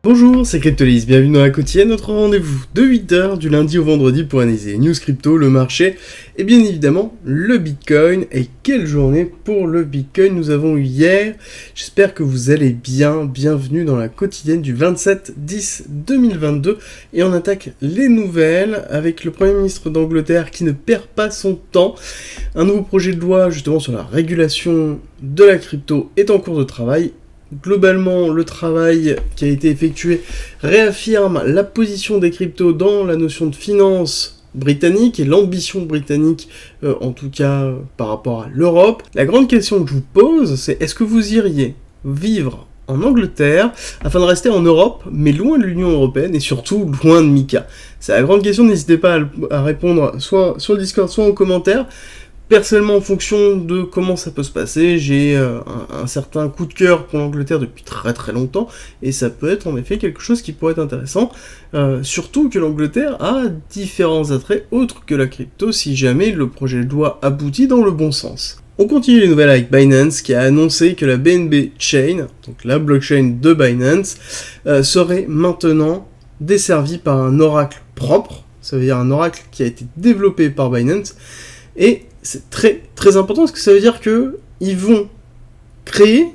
Bonjour, c'est Cryptolis, bienvenue dans la quotidienne, notre rendez-vous de 8h du lundi au vendredi pour analyser les news crypto, le marché et bien évidemment le Bitcoin. Et quelle journée pour le Bitcoin nous avons eu hier. J'espère que vous allez bien, bienvenue dans la quotidienne du 27/10/2022 et on attaque les nouvelles avec le Premier ministre d'Angleterre qui ne perd pas son temps. Un nouveau projet de loi justement sur la régulation de la crypto est en cours de travail. Globalement, le travail qui a été effectué réaffirme la position des cryptos dans la notion de finance britannique et l'ambition britannique, en tout cas par rapport à l'Europe. La grande question que je vous pose, c'est est-ce que vous iriez vivre en Angleterre afin de rester en Europe, mais loin de l'Union Européenne et surtout loin de Mika? C'est la grande question, n'hésitez pas à répondre soit sur le Discord, soit en commentaire. Personnellement, en fonction de comment ça peut se passer, j'ai un certain coup de cœur pour l'Angleterre depuis très très longtemps, et ça peut être en effet quelque chose qui pourrait être intéressant, surtout que l'Angleterre a différents attraits autres que la crypto si jamais le projet de loi aboutit dans le bon sens. On continue les nouvelles avec Binance qui a annoncé que la BNB Chain, donc la blockchain de Binance, serait maintenant desservie par un oracle propre, ça veut dire un oracle qui a été développé par Binance, et c'est très très important parce que ça veut dire que ils ont créé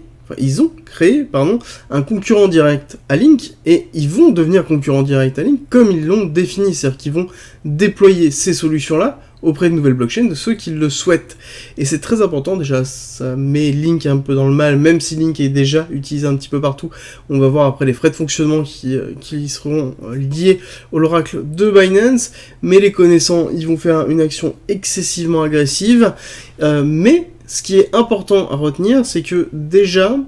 un concurrent direct à Link et ils vont devenir concurrent direct à Link comme ils l'ont défini, c'est-à-dire qu'ils vont déployer ces solutions-là auprès de nouvelles blockchains de ceux qui le souhaitent. Et c'est très important, déjà ça met Link un peu dans le mal, même si Link est déjà utilisé un petit peu partout. On va voir après les frais de fonctionnement qui seront liés à l'oracle de Binance, mais les connaissants, ils vont faire une action excessivement agressive. Mais ce qui est important à retenir, c'est que déjà,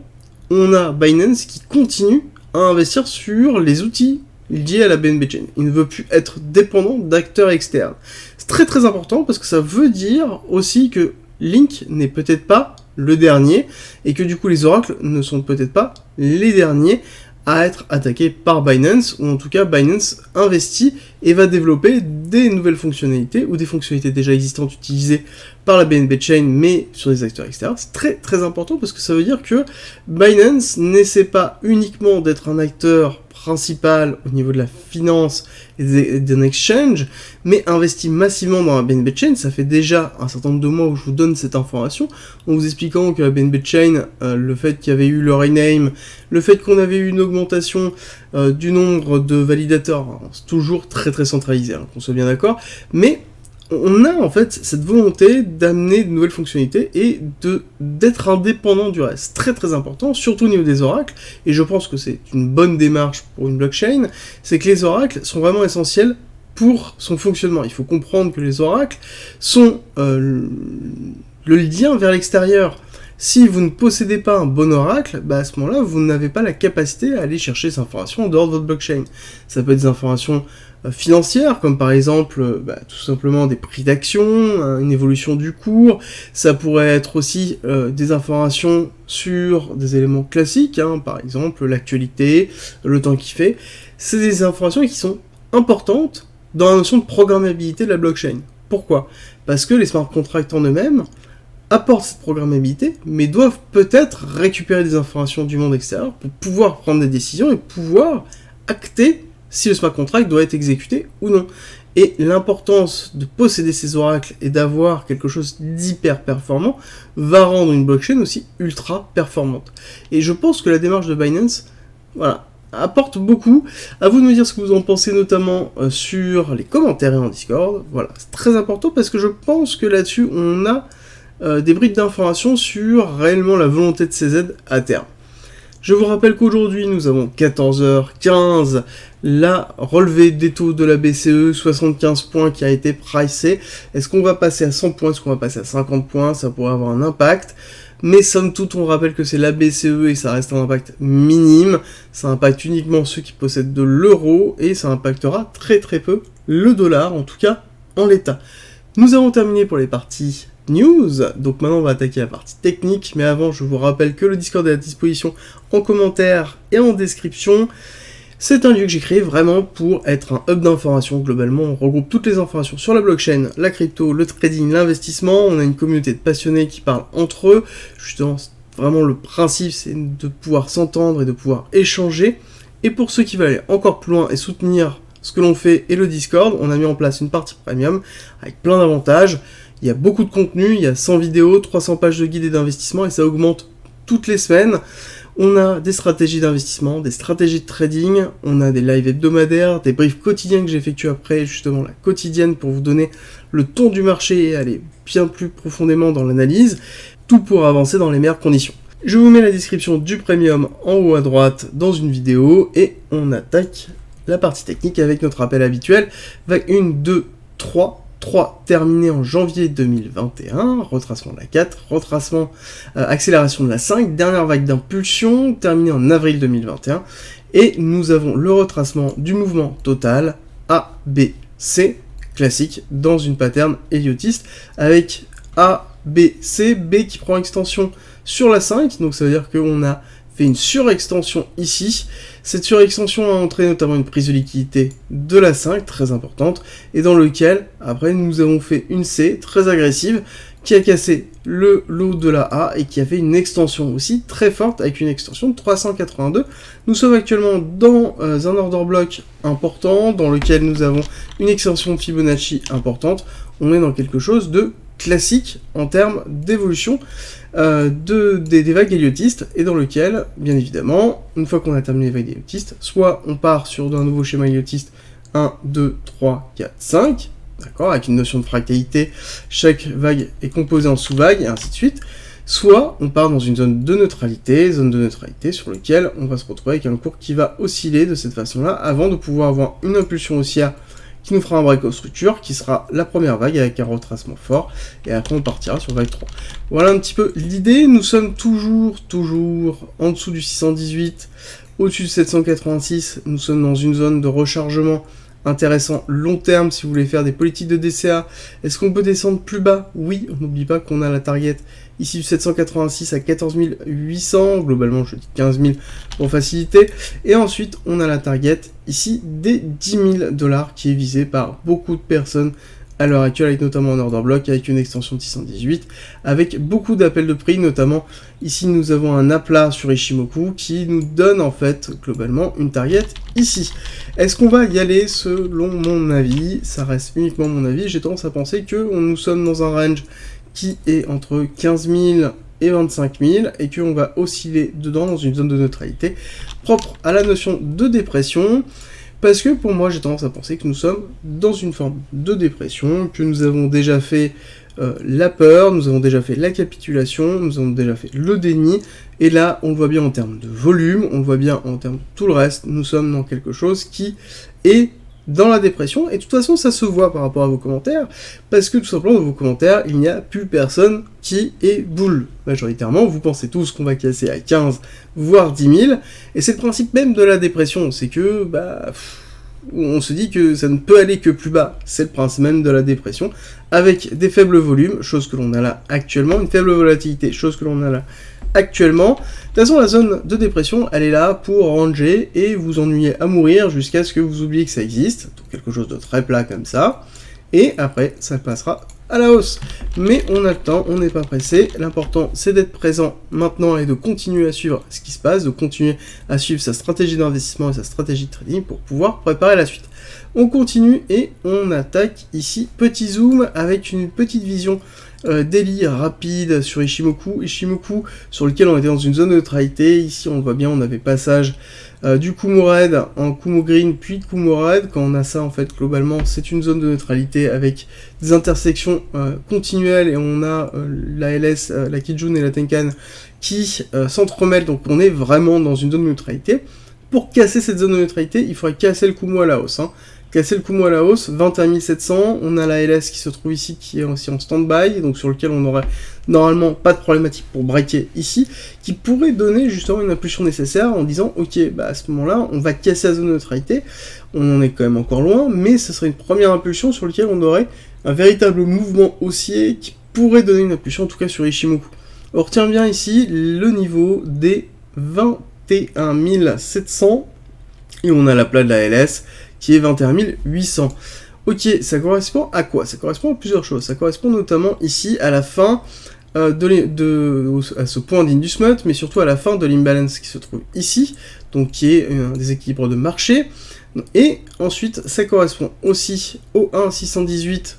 on a Binance qui continue à investir sur les outils liés à la BNB Chain. Il ne veut plus être dépendant d'acteurs externes. C'est très très important parce que ça veut dire aussi que Link n'est peut-être pas le dernier et que du coup les oracles ne sont peut-être pas les derniers à être attaqués par Binance, ou en tout cas Binance investit et va développer des nouvelles fonctionnalités ou des fonctionnalités déjà existantes utilisées par la BNB Chain mais sur des acteurs externes. C'est très très important parce que ça veut dire que Binance n'essaie pas uniquement d'être un acteur principal au niveau de la finance et d'un exchange, mais investit massivement dans la BNB Chain. Ça fait déjà un certain nombre de mois où je vous donne cette information, en vous expliquant que la BNB Chain, le fait qu'il y avait eu le rename, le fait qu'on avait eu une augmentation du nombre de validateurs, hein, c'est toujours très très centralisé, hein, qu'on soit bien d'accord, mais on a en fait cette volonté d'amener de nouvelles fonctionnalités et d'être indépendant du reste. Très très important, surtout au niveau des oracles, et je pense que c'est une bonne démarche pour une blockchain, c'est que les oracles sont vraiment essentiels pour son fonctionnement. Il faut comprendre que les oracles sont le lien vers l'extérieur. Si vous ne possédez pas un bon oracle, à ce moment-là, vous n'avez pas la capacité à aller chercher ces informations en dehors de votre blockchain. Ça peut être des informations financières, comme par exemple, tout simplement des prix d'action, une évolution du cours. Ça pourrait être aussi des informations sur des éléments classiques, par exemple l'actualité, le temps qu'il fait. C'est des informations qui sont importantes dans la notion de programmabilité de la blockchain. Pourquoi ? Parce que les smart contracts en eux-mêmes apportent cette programmabilité, mais doivent peut-être récupérer des informations du monde extérieur pour pouvoir prendre des décisions et pouvoir acter si le smart contract doit être exécuté ou non. Et l'importance de posséder ces oracles et d'avoir quelque chose d'hyper performant va rendre une blockchain aussi ultra performante. Et je pense que la démarche de Binance, apporte beaucoup. À vous de me dire ce que vous en pensez, notamment sur les commentaires et en Discord. Voilà, c'est très important parce que je pense que là-dessus, on a des bribes d'informations sur réellement la volonté de CZ à terme. Je vous rappelle qu'aujourd'hui, nous avons 14h15, la relevée des taux de la BCE, 75 points qui a été pricé. Est-ce qu'on va passer à 100 points, est-ce qu'on va passer à 50 points? Ça pourrait avoir un impact. Mais somme toute, on rappelle que c'est la BCE et ça reste un impact minime. Ça impacte uniquement ceux qui possèdent de l'euro et ça impactera très très peu le dollar, en tout cas en l'état. Nous avons terminé pour les parties news, donc maintenant on va attaquer la partie technique, mais avant je vous rappelle que le Discord est à disposition en commentaire et en description. C'est un lieu que j'ai créé vraiment pour être un hub d'informations. Globalement, on regroupe toutes les informations sur la blockchain, la crypto, le trading, l'investissement. On a une communauté de passionnés qui parlent entre eux. Justement, vraiment le principe, c'est de pouvoir s'entendre et de pouvoir échanger. Et pour ceux qui veulent aller encore plus loin et soutenir ce que l'on fait et le Discord, on a mis en place une partie premium avec plein d'avantages. Il y a beaucoup de contenu, il y a 100 vidéos, 300 pages de guide et d'investissement et ça augmente toutes les semaines. On a des stratégies d'investissement, des stratégies de trading, on a des lives hebdomadaires, des briefs quotidiens que j'effectue après, justement la quotidienne pour vous donner le ton du marché et aller bien plus profondément dans l'analyse, tout pour avancer dans les meilleures conditions. Je vous mets la description du premium en haut à droite dans une vidéo et on attaque la partie technique avec notre rappel habituel. Vague 1, 2, 3 terminé en janvier 2021, retracement de la 4, retracement, accélération de la 5, dernière vague d'impulsion, terminée en avril 2021, et nous avons le retracement du mouvement total A, B, C, classique, dans une pattern héliotiste, avec A, B, C, B qui prend extension sur la 5, donc ça veut dire qu'on a fait une surextension ici. Cette surextension a entraîné notamment une prise de liquidité de la 5, très importante, et dans lequel, après, nous avons fait une C, très agressive, qui a cassé le lot de la A, et qui a fait une extension aussi très forte, avec une extension de 382. Nous sommes actuellement dans un order block important, dans lequel nous avons une extension de Fibonacci importante. On est dans quelque chose de classique en termes d'évolution des vagues héliotistes, et dans lequel, bien évidemment, une fois qu'on a terminé les vagues héliotistes, soit on part sur un nouveau schéma héliotiste 1, 2, 3, 4, 5, d'accord, avec une notion de fractalité, chaque vague est composée en sous-vagues, et ainsi de suite, soit on part dans une zone de neutralité sur laquelle on va se retrouver avec un cours qui va osciller de cette façon-là, avant de pouvoir avoir une impulsion haussière qui nous fera un break aux structures, qui sera la première vague avec un retracement fort, et après on partira sur vague 3. Voilà un petit peu l'idée. Nous sommes toujours en dessous du 618, au-dessus de 786, nous sommes dans une zone de rechargement intéressant long terme si vous voulez faire des politiques de DCA. Est-ce qu'on peut descendre plus bas? Oui, on n'oublie pas qu'on a la target ici du 786 à 14 800, globalement je dis 15 000 pour faciliter, et ensuite on a la target ici des 10 000 $ qui est visée par beaucoup de personnes à l'heure actuelle, avec notamment un order block, avec une extension de 618, avec beaucoup d'appels de prix, notamment ici nous avons un aplat sur Ishimoku qui nous donne en fait globalement une target ici. Est-ce qu'on va y aller? Selon mon avis, ça reste uniquement mon avis, j'ai tendance à penser que nous sommes dans un range qui est entre 15 000 et 25 000, et qu'on va osciller dedans dans une zone de neutralité propre à la notion de dépression, parce que pour moi j'ai tendance à penser que nous sommes dans une forme de dépression, que nous avons déjà fait la peur, nous avons déjà fait la capitulation, nous avons déjà fait le déni, et là on le voit bien en termes de volume, on le voit bien en termes de tout le reste, nous sommes dans quelque chose qui est dans la dépression, et de toute façon ça se voit par rapport à vos commentaires, parce que tout simplement dans vos commentaires, il n'y a plus personne qui est bull. Majoritairement, vous pensez tous qu'on va casser à 15, voire 10 000, et c'est le principe même de la dépression, c'est que, on se dit que ça ne peut aller que plus bas, c'est le principe même de la dépression, avec des faibles volumes, chose que l'on a là actuellement, une faible volatilité, chose que l'on a là actuellement. De toute façon, la zone de dépression, elle est là pour ranger et vous ennuyer à mourir jusqu'à ce que vous oubliez que ça existe, donc quelque chose de très plat comme ça, et après, ça passera à la hausse. Mais on a le temps, on n'est pas pressé, l'important c'est d'être présent maintenant et de continuer à suivre ce qui se passe, de continuer à suivre sa stratégie d'investissement et sa stratégie de trading pour pouvoir préparer la suite. On continue et on attaque ici, petit zoom avec une petite vision daily rapide sur Ishimoku, sur lequel on était dans une zone de neutralité. Ici on le voit bien, on avait passage du Kumo Red en Kumo Green puis Kumo Red. Quand on a ça en fait globalement c'est une zone de neutralité avec des intersections continuelles, et on a la LS, la Kijun et la Tenkan qui s'entremêlent, donc on est vraiment dans une zone de neutralité. Pour casser cette zone de neutralité, il faudrait casser le Kumo à la hausse, casser le Kumo à la hausse, 21 700, on a la LS qui se trouve ici, qui est aussi en stand-by, donc sur lequel on aurait normalement pas de problématique pour breaker ici, qui pourrait donner justement une impulsion nécessaire en disant, ok, à ce moment-là, on va casser la zone de neutralité, on en est quand même encore loin, mais ce serait une première impulsion sur laquelle on aurait un véritable mouvement haussier qui pourrait donner une impulsion, en tout cas sur Ishimoku. On retient bien ici le niveau des 21 700, et on a la plat de la LS, qui est 21 800. Ok, ça correspond à quoi? Ça correspond à plusieurs choses. Ça correspond notamment ici à la fin à ce point d'Indus Mut, mais surtout à la fin de l'imbalance qui se trouve ici. donc qui est un déséquilibre de marché. Et ensuite, ça correspond aussi au 1,618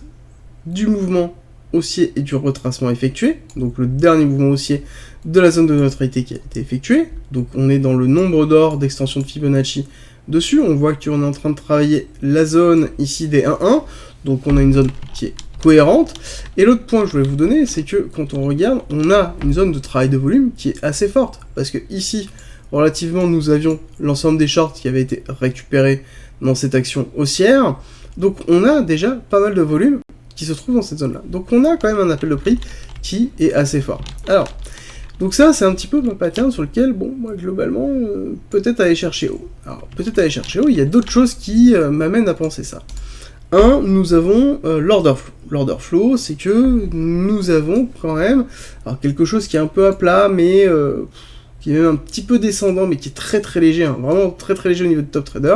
du mouvement haussier et du retracement effectué, donc le dernier mouvement haussier de la zone de neutralité qui a été effectué. Donc on est dans le nombre d'or d'extension de Fibonacci dessus. On voit qu'on est en train de travailler la zone ici des 1,1, donc on a une zone qui est cohérente. Et l'autre point que je voulais vous donner, c'est que quand on regarde, on a une zone de travail de volume qui est assez forte, parce que ici, relativement, nous avions l'ensemble des shorts qui avaient été récupérés dans cette action haussière. Donc on a déjà pas mal de volume qui se trouve dans cette zone-là. Donc on a quand même un appel de prix qui est assez fort. Alors, donc ça, c'est un petit peu ma pattern sur lequel, bon, moi, globalement, peut-être aller chercher haut. Alors, peut-être aller chercher haut, il y a d'autres choses qui m'amènent à penser ça. Nous avons l'order flow. L'order flow, c'est que nous avons quand même alors, quelque chose qui est un peu à plat, mais qui est même un petit peu descendant, mais qui est très très léger, hein, vraiment très très léger au niveau de top trader,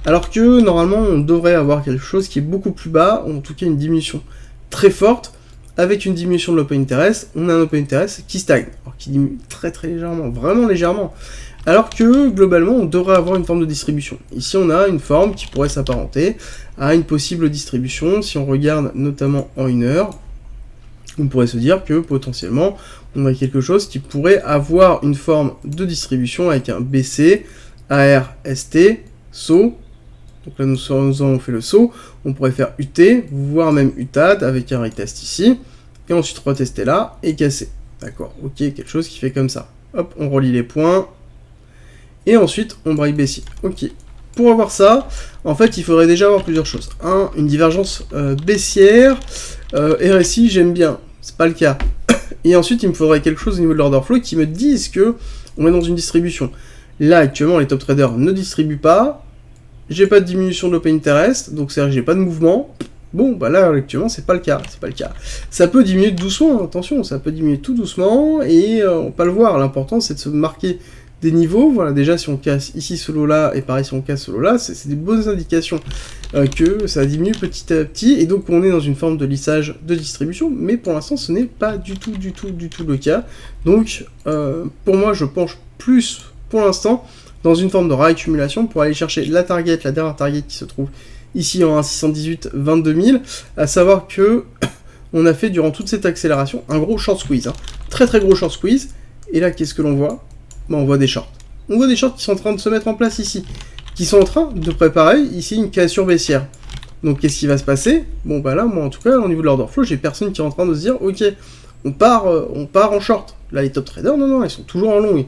alors que normalement on devrait avoir quelque chose qui est beaucoup plus bas, ou en tout cas une diminution très forte, avec une diminution de l'open interest. On a un open interest qui stagne, alors qui diminue très très légèrement, vraiment légèrement, alors que globalement on devrait avoir une forme de distribution. Ici on a une forme qui pourrait s'apparenter à une possible distribution. Si on regarde notamment en 1 heure, on pourrait se dire que potentiellement on a quelque chose qui pourrait avoir une forme de distribution avec un BC, AR, ST, SO. Donc là nous avons fait le SO, on pourrait faire UT, voire même UTAD avec un retest ici, et ensuite retester là et casser. D'accord, ok, quelque chose qui fait comme ça. Hop, on relie les points, et ensuite on break baissier. Ok. Pour avoir ça, en fait, il faudrait déjà avoir plusieurs choses. Une divergence baissière. RSI, j'aime bien. C'est pas le cas. Et ensuite, il me faudrait quelque chose au niveau de l'order flow qui me dise que on est dans une distribution. Là, actuellement, les top traders ne distribuent pas. J'ai pas de diminution de l'open interest, donc c'est-à-dire que j'ai pas de mouvement. Bon, bah là, actuellement, c'est pas le cas. Ça peut diminuer doucement, attention, ça peut diminuer tout doucement, et on peut pas le voir. L'important, c'est de se marquer des niveaux. Voilà, déjà si on casse ici ce lot là, et pareil si on casse ce lot là, c'est des bonnes indications que ça diminue petit à petit, et donc on est dans une forme de lissage de distribution, mais pour l'instant ce n'est pas du tout le cas. Donc pour moi je penche plus pour l'instant dans une forme de réaccumulation pour aller chercher la dernière target qui se trouve ici en 1,618, 22 000, à savoir que on a fait durant toute cette accélération un gros short squeeze, hein. Très gros short squeeze, et là qu'est-ce que l'on voit? Bah, on voit des shorts. On voit des shorts qui sont en train de se mettre en place ici, qui sont en train de préparer ici une cassure baissière. Donc qu'est-ce qui va se passer? Bon bah là, moi en tout cas, au niveau de l'order flow, j'ai personne qui est en train de se dire, ok, on part en short. Là les top traders, non, ils sont toujours en long.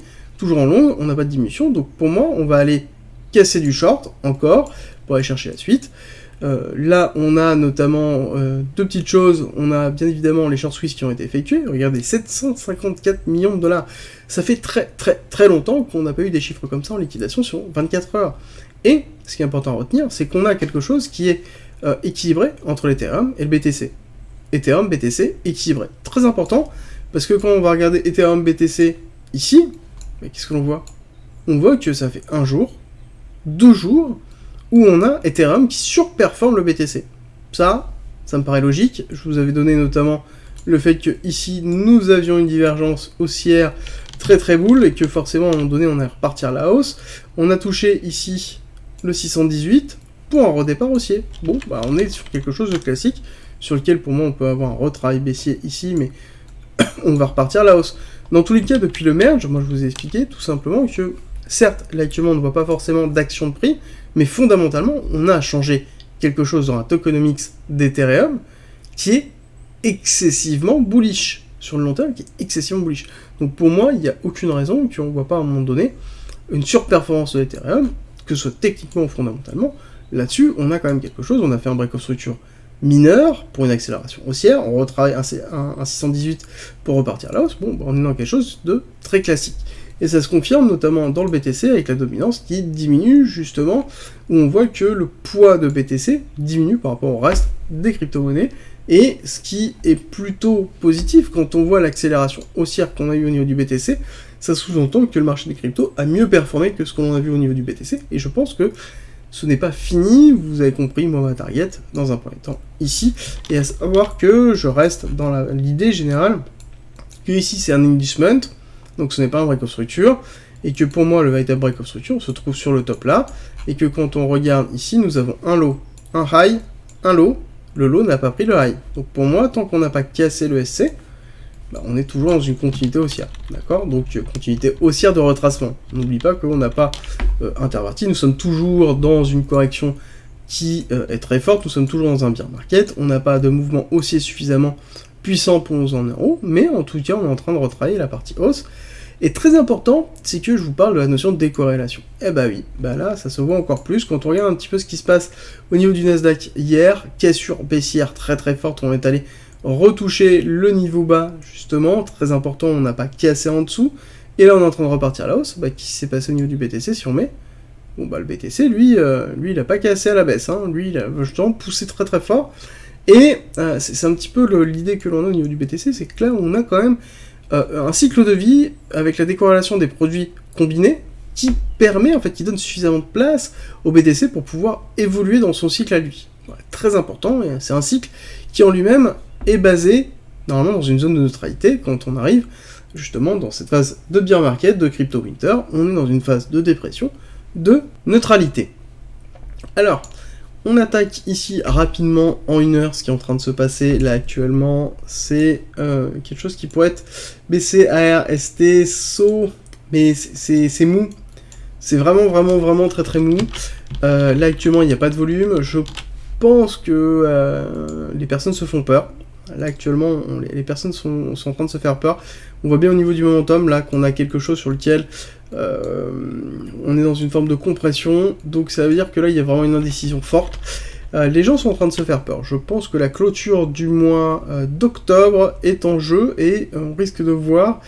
On n'a pas de diminution, donc pour moi, on va aller casser du short, encore, pour aller chercher la suite. Là, on a notamment deux petites choses. On a bien évidemment les short squeeze qui ont été effectués. Regardez, 754 millions de dollars. Ça fait très longtemps qu'on n'a pas eu des chiffres comme ça en liquidation sur 24 heures. Et ce qui est important à retenir, c'est qu'on a quelque chose qui est équilibré entre l'Ethereum et le BTC. Ethereum, BTC, équilibré. Très important, parce que quand on va regarder Ethereum, BTC ici, mais qu'est-ce que l'on voit? On voit que ça fait 1 jour, 2 jours, où on a Ethereum qui surperforme le BTC. Ça me paraît logique. Je vous avais donné notamment le fait que ici nous avions une divergence haussière très boule, et que forcément à un moment donné on allait repartir à la hausse. On a touché ici le 618 pour un redépart haussier. Bon, bah on est sur quelque chose de classique, sur lequel pour moi on peut avoir un retravail baissier ici, mais on va repartir à la hausse. Dans tous les cas, depuis le merge, moi je vous ai expliqué tout simplement que certes, là actuellement on ne voit pas forcément d'action de prix, mais fondamentalement, on a changé quelque chose dans la tokenomics d'Ethereum qui est excessivement bullish. Sur le long terme, qui est excessivement bullish. Donc pour moi, il n'y a aucune raison qu'on ne voit pas à un moment donné une surperformance de l'Ethereum, que ce soit techniquement ou fondamentalement. Là-dessus, on a quand même quelque chose. On a fait un break of structure mineur pour une accélération haussière. On retravaille un 618 pour repartir à la hausse. Bon, bah, on est dans quelque chose de très classique. Et ça se confirme notamment dans le BTC avec la dominance qui diminue justement, où on voit que le poids de BTC diminue par rapport au reste des crypto-monnaies, et ce qui est plutôt positif quand on voit l'accélération haussière qu'on a eu au niveau du BTC, ça sous-entend que le marché des cryptos a mieux performé que ce qu'on a vu au niveau du BTC, et je pense que ce n'est pas fini. Vous avez compris, moi ma target, dans un premier temps, ici, et à savoir que je reste dans l'idée générale que ici c'est un inducement, donc ce n'est pas un break of structure, et que pour moi le véritable break of structure se trouve sur le top là, et que quand on regarde ici, nous avons un low, un high, un low, le low n'a pas pris le high. Donc pour moi, tant qu'on n'a pas cassé le SC, bah, on est toujours dans une continuité haussière, d'accord? Donc continuité haussière de retracement. N'oublie pas qu'on n'a pas interverti, nous sommes toujours dans une correction qui est très forte, nous sommes toujours dans un bear market, on n'a pas de mouvement haussier suffisamment puissant pour nous en haut, mais en tout cas on est en train de retravailler la partie hausse. Et très important, c'est que je vous parle de la notion de décorrélation. Eh bah oui, bah là ça se voit encore plus quand on regarde un petit peu ce qui se passe au niveau du Nasdaq hier, cassure baissière très très forte, on est allé retoucher le niveau bas justement, très important, on n'a pas cassé en dessous, et là on est en train de repartir à la hausse. Bah, qu'est-ce qui s'est passé au niveau du BTC si on met? Bon bah le BTC lui il a pas cassé à la baisse, hein. Lui il a justement poussé très très fort, et c'est un petit peu l'idée que l'on a au niveau du BTC, c'est que là on a quand même un cycle de vie avec la décorrélation des produits combinés qui permet, en fait, qui donne suffisamment de place au BTC pour pouvoir évoluer dans son cycle à lui. Voilà, très important, et c'est un cycle qui en lui-même est basé normalement dans une zone de neutralité. Quand on arrive justement dans cette phase de bear market, de crypto winter, on est dans une phase de dépression, de neutralité. Alors, on attaque ici rapidement en 1 heure, ce qui est en train de se passer là actuellement, c'est quelque chose qui pourrait être BC, AR, ST, SO, mais c'est mou, c'est vraiment très très mou. Là actuellement il n'y a pas de volume, je pense que les personnes se font peur. Là actuellement les personnes sont en train de se faire peur. On voit bien au niveau du momentum là qu'on a quelque chose sur lequel on est dans une forme de compression, donc ça veut dire que là il y a vraiment une indécision forte. Les gens sont en train de se faire peur. Je pense que la clôture du mois d'octobre est en jeu, et on risque de voir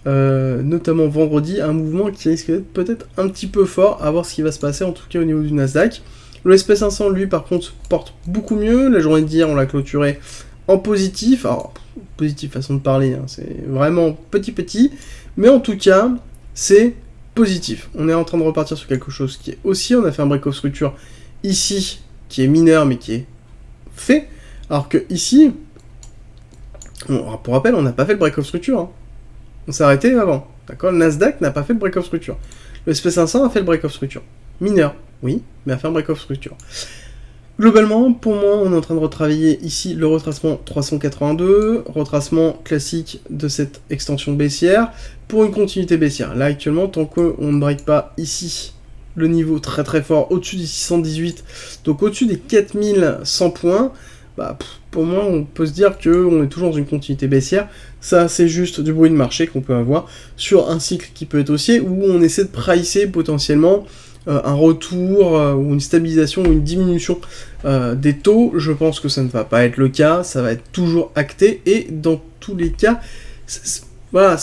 notamment vendredi un mouvement qui risque d'être peut-être un petit peu fort, à voir ce qui va se passer en tout cas au niveau du Nasdaq. Le SP500 lui par contre porte beaucoup mieux. La journée d'hier on l'a clôturé en positif, alors positif façon de parler, hein, c'est vraiment petit, mais en tout cas c'est positif. On est en train de repartir sur quelque chose qui est aussi, on a fait un break of structure ici, qui est mineur, mais qui est fait, alors que ici, pour rappel, on n'a pas fait le break of structure, hein. On s'est arrêté avant, d'accord? Le Nasdaq n'a pas fait le break of structure. Le SP500 a fait le break of structure. Mineur, oui, mais a fait un break of structure. Globalement, pour moi, on est en train de retravailler ici le retracement 382, retracement classique de cette extension baissière, pour une continuité baissière. Là, actuellement, tant qu'on ne break pas ici le niveau très très fort, au-dessus des 618, donc au-dessus des 4100 points, bah, pour moi, on peut se dire qu'on est toujours dans une continuité baissière. Ça, c'est juste du bruit de marché qu'on peut avoir sur un cycle qui peut être haussier, où on essaie de pricer potentiellement un retour ou une stabilisation ou une diminution des taux. Je pense que ça ne va pas être le cas, ça va être toujours acté, et dans tous les cas, voilà,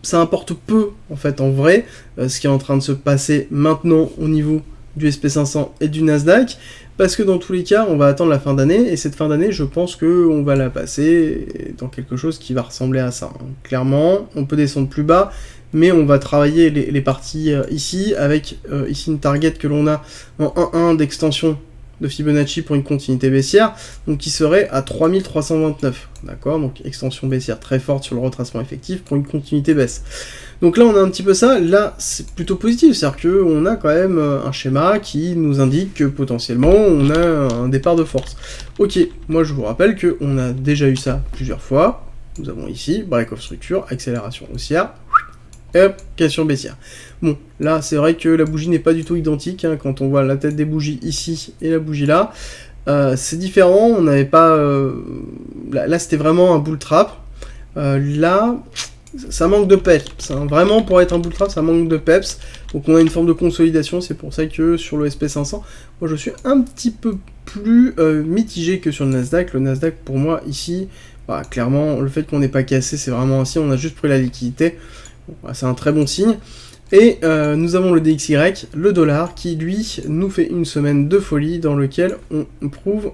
ça importe peu en fait en vrai ce qui est en train de se passer maintenant au niveau du SP500 et du Nasdaq, parce que dans tous les cas on va attendre la fin d'année, et cette fin d'année je pense qu'on va la passer dans quelque chose qui va ressembler à ça, hein. Clairement on peut descendre plus bas, mais on va travailler les parties ici, avec ici une target que l'on a en 1.1 d'extension de Fibonacci pour une continuité baissière, donc qui serait à 3329, d'accord? Donc extension baissière très forte sur le retracement effectif pour une continuité baisse. Donc là on a un petit peu ça, là c'est plutôt positif, c'est-à-dire qu'on a quand même un schéma qui nous indique que potentiellement on a un départ de force. Ok, moi je vous rappelle qu'on a déjà eu ça plusieurs fois, nous avons ici break of structure, accélération haussière, hop, cassure baissière. Bon, là, c'est vrai que la bougie n'est pas du tout identique, hein, quand on voit la tête des bougies ici et la bougie là. C'est différent, on n'avait pas... Là, c'était vraiment un bull trap. Là, ça manque de peps. Hein. Vraiment, pour être un bull trap, ça manque de peps. Donc on a une forme de consolidation, c'est pour ça que sur le SP500, moi je suis un petit peu plus mitigé que sur le Nasdaq. Le Nasdaq, pour moi, ici, bah, clairement, le fait qu'on n'ait pas cassé, c'est vraiment ainsi, on a juste pris la liquidité. Bon, c'est un très bon signe. Et nous avons le DXY, le dollar, qui lui nous fait une semaine de folie dans lequel on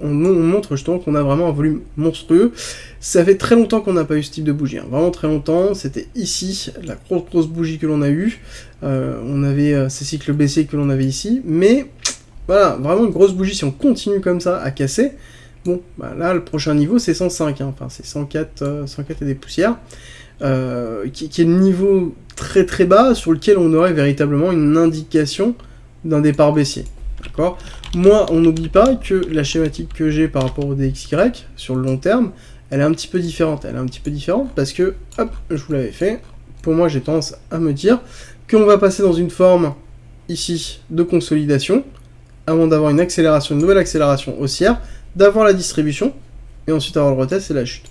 montre justement qu'on a vraiment un volume monstrueux. Ça fait très longtemps qu'on n'a pas eu ce type de bougie, hein, vraiment très longtemps. C'était ici la grosse bougie que l'on a eue. On avait ces cycles baissiers que l'on avait ici, mais voilà, vraiment une grosse bougie. Si on continue comme ça à casser, bon, bah là le prochain niveau c'est 105, hein, enfin c'est 104 et des poussières. qui est le niveau très très bas sur lequel on aurait véritablement une indication d'un départ baissier. D'accord ? Moi, on n'oublie pas que la schématique que j'ai par rapport au DXY, sur le long terme, elle est un petit peu différente. Elle est un petit peu différente parce que, hop, je vous l'avais fait, pour moi j'ai tendance à me dire qu'on va passer dans une forme, ici, de consolidation, avant d'avoir une accélération, une nouvelle accélération haussière, d'avoir la distribution, et ensuite avoir le retest et la chute.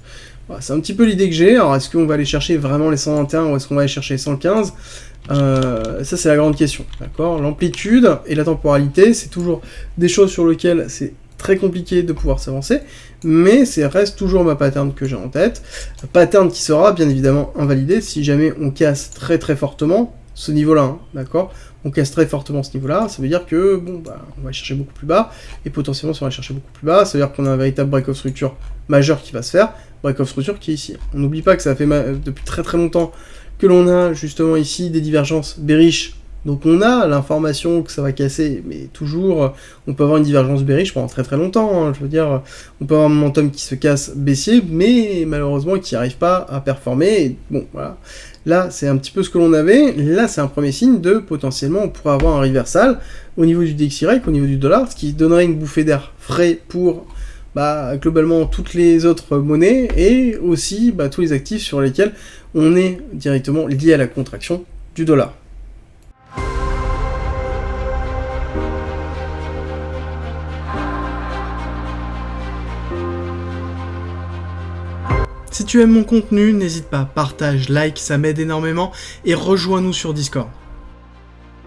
Voilà, c'est un petit peu l'idée que j'ai. Alors, est-ce qu'on va aller chercher vraiment les 121 ou est-ce qu'on va aller chercher les 115 ? Ça, c'est la grande question, d'accord ? L'amplitude et la temporalité, c'est toujours des choses sur lesquelles c'est très compliqué de pouvoir s'avancer, mais ça reste toujours ma pattern que j'ai en tête. Pattern qui sera, bien évidemment, invalidé si jamais on casse très très fortement ce niveau-là, hein, d'accord ? On casse très fortement ce niveau-là, ça veut dire que, bon, bah, on va chercher beaucoup plus bas, et potentiellement, si on va chercher beaucoup plus bas, ça veut dire qu'on a un véritable break of structure majeur qui va se faire, break of structure qui est ici. On n'oublie pas que ça fait depuis très très longtemps que l'on a justement ici des divergences bearish, donc on a l'information que ça va casser, mais toujours, on peut avoir une divergence bearish pendant très très longtemps, hein, je veux dire, on peut avoir un momentum qui se casse baissier, mais malheureusement qui n'arrive pas à performer, et bon, voilà. Là, c'est un petit peu ce que l'on avait. Là, c'est un premier signe de, potentiellement, on pourrait avoir un reversal au niveau du DXY, au niveau du dollar, ce qui donnerait une bouffée d'air frais pour, globalement, toutes les autres monnaies, et aussi, tous les actifs sur lesquels on est directement lié à la contraction du dollar. Si tu aimes mon contenu, n'hésite pas, partage, like, ça m'aide énormément, et rejoins-nous sur Discord.